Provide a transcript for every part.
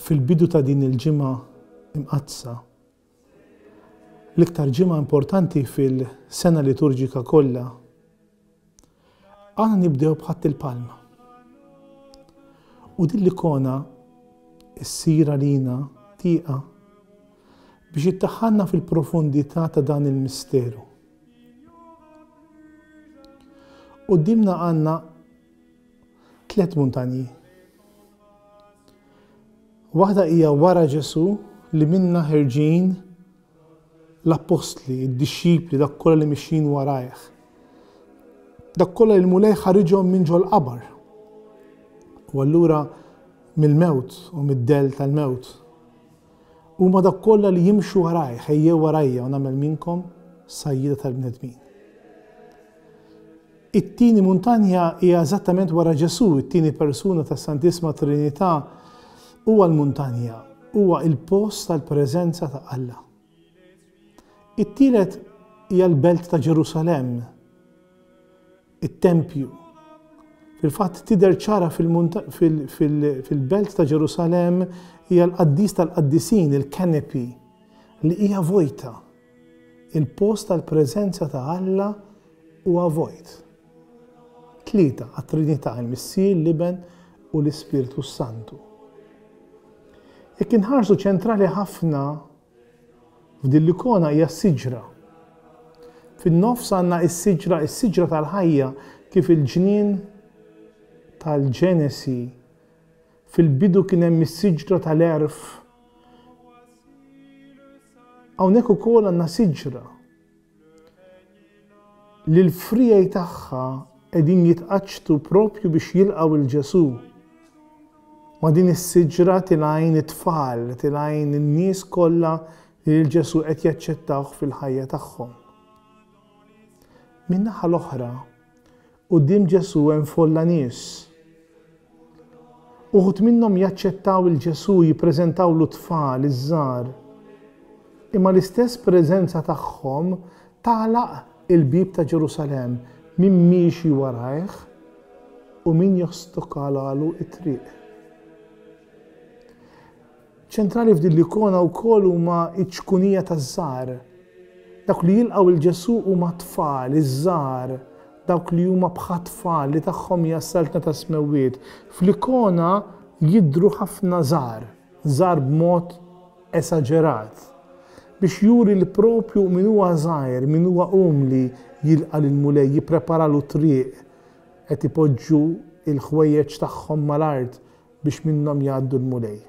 Fil-bidu ta' din il-ġimgħa imqaddsa, l-iktar ġimgħa importanti fil-sena liturġika kollha, għandna nibdew b'ħatt il-palma. U din l-ikona ssir lina tieqa biex iddaħħalna fil-profondità ta' dan il-misteru. Qudiemna għandna 3 muntanji. Waħda hija wara Ġesu li minna ħerġin l-apostli, id-dixxipli, dak kollha li mixjin warajh. Dak kollha li l-mulej ħareġhom minn ġol qabar. U allura mill-mewt u mid-del tal-mewt. Huma dak kollha li jimxu warajh, ejjew warajja u nagħmel minkom sajjieda tal-bnedmin. It-tieni muntanja hija eżattament wara Ġesu, it-tieni persuna tas-Santissima Trinità huwa l-muntanja, huwa il-post tal-preżenza ta' Alla. It-tielet hija l-belt ta' Ġerusalem, it-Tempju. Fil-fatt tidher ċara fil-belt ta' Ġerusalem hija l-qaddis tal-qaddisin, il-kanepi, li hija vojta. Il-post tal-preżenza ta' Alla huwa vojt. 3 għat-Trinità, il-Missier, l-Iben u l-Ispiritu Santu. Jekk inħarsu ċentrali ħafna f'din l-ikona hija s-siġra. Fin-nofs għandna s-siġra tal-ħajja kif il-ġnien tal-Ġenesi. Fil-bidu kien hemm is-siġra tal-erf. Hawnhekk ukoll għandna siġra li l-frijaj tagħha qegħdin jitqaċċtu propju biex jilqgħu il-Ġesu. Ma din is-siġra tilgħin it-tfal, tilgħin in-nies kollha li l-Ġesu qed jaċċettawh fil-ħajja tagħhom. Min-naħa l-oħra, quddiem Ġesu hemm folla nies. Uħud minnhom jaċċettaw il-Ġesu, jippreżentawlu tfal iż-żgħar. Imma l-istess preżenza tagħhom tagħlaq il-bib ta' Ġerusalem min miexi warajh u min jostokalalu it-triq. ċentrali f'din l-ikona wkoll huma ċ-ċkunija taż-żgħar. Dawk li jilqgħu il-Ġesu huma tfal, iż-żgħar, dawk li huma bħal tfal li tagħhom hija saltna ta' smewwiet. Fl-ikona jidhru ħafna żgħar b'mod esaġerat. Biex juri li propju min huwa żgħir, min huwa li jilqa' lill-mulej, jippreparalu triq, qed ipoġġu l-ħwejjeġ tagħhom mal-art biex minnhom jgħaddu l-mulej.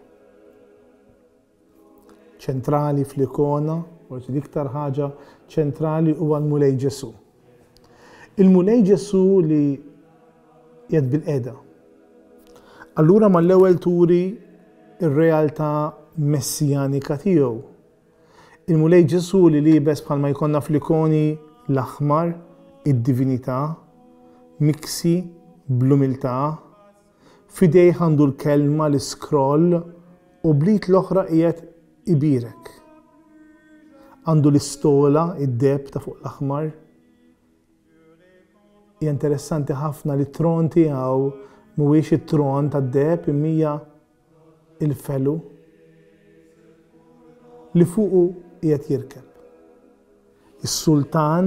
ċentrali fl-ikona, forsi l-iktar ħaġa ċentrali huwa l-mulej Ġesu. Il-mulej Ġesu li qiegħed bil-qiegħda. Allura mal-ewwel turi ir-realtà messijanika tiegħu. Il-mulej Ġesu li liebes bħalma jkollna fl-ikoni l-aħmar, id-divinità, miksi bl-umiltà, f'idejh għandu l-kelma l-iskroll u bliet l-oħra qiegħed ibirek. Għandu l-istola, id-deb ta' fuq l-aħmar. Hija interessanti ħafna li t-tron tiegħu mhuwiex it-tron tad-deb imma il-felu li fuqu qiegħed jirkeb. Is-sultan,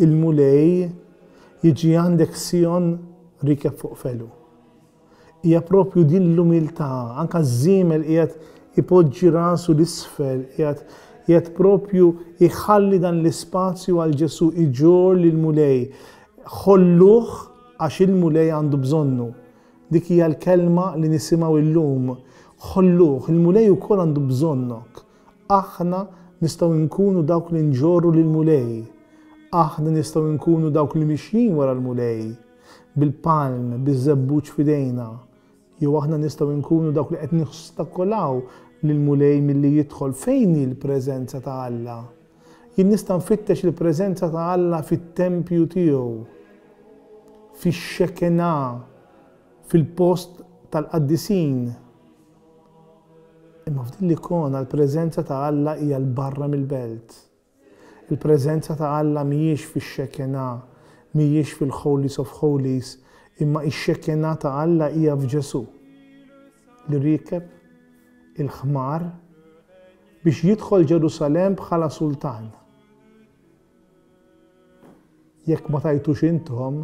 il-mulej, jiġi għandek Sion rikeb fuq felu. Hija propju din l-umiltà, anke żiemel qiegħed ipoġġi rasu l-isfel, qiegħed propju iħalli dan l-ispazju għal Ġesu, iġor lill-mulej. Ħolluh għax il-mulej għandu bżonnu. Dik hija l-kelma li nisimgħu llum. Ħolluh, il-mulej ukoll għandu bżonnok. Aħna nistgħu nkunu dawk li nġorru lill-mulej. Aħna nistgħu nkunu dawk li mixjin wara l-mulej. Bil-palm, biż-żebbuġ f'idejna. Jew aħna nistgħu nkunu dawk li qed nistakolaw lill-mulej milli jidħol fejn il-preżenza ta' Alla. Jien nista' nfittex il-preżenza ta' Alla fit-tempju tiegħu, fix-xekenà, fil-post tal-qaddisin. Imma f'din l-ikona l-preżenza ta' Alla hija l-barra mill-belt. Il-preżenza ta' Alla mhijiex fix-xekena, mhijiex fil-Holies of Holies, imma x-xekena ta' Alla hija f'Ġesu li rikeb il-ħmar biex jidħol Ġerusalem bħala sultan. Jekk ma tajtux intom,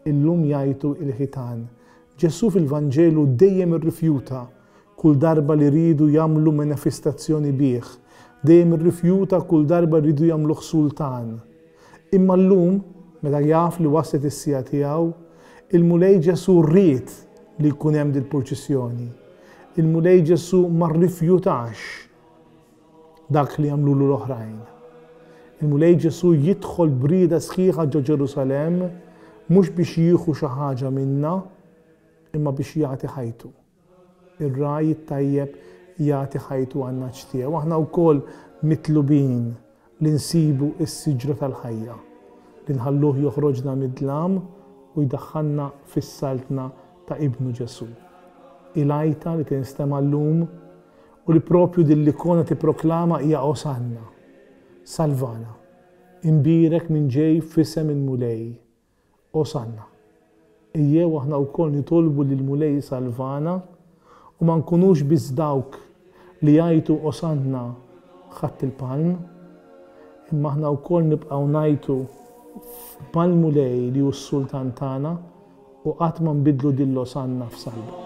illum jajtu il-ħitan. Ġesu fil-Vanġelu dejjem irrifjuta kull darba li ridu jagħmlu manifestazzjoni bih, dejjem irrifjuta kull darba ridu jagħmluh sultan. Imma llum, meta jaf li waslet is-sija tiegħu, il-mulej Ġesu rrid li jkun hemm dil-proċessjoni. Il-mulej Ġesu ma rrifjutax dak li jagħmlulu l-oħrajn. Il-mulej Ġesu jidħol brida sħiħa ġo Ġerusalem mhux biex jieħu xi ħaġa minna, imma biex jagħti ħajtu. Ir-raj tajjeb jagħti ħajtu għan-naċ tiegħu. Aħna wkoll mitlubin li nsibu s-siġra tal-ħajja, li nħalluh joħroġna mid-dlam u jdaħħalna fis-saltna ta' Ibnu Ġesu. Il-għajta li tinstema' llum u li propju din-l-ikona tipproklama hija Osanna, Salvana, imbirek minn ġej f'isem il-mulej, Osanna. Ejjew aħna wkoll nitolbu lill-mulej Salvana u ma nkunux biss dawk li jgħidu Osanna ħadd il-palm, imma aħna wkoll nibqgħu ngħidu mal-mulej li hu s-sultan tagħna u qatt ma nbidlu din l-Osanna f'salba.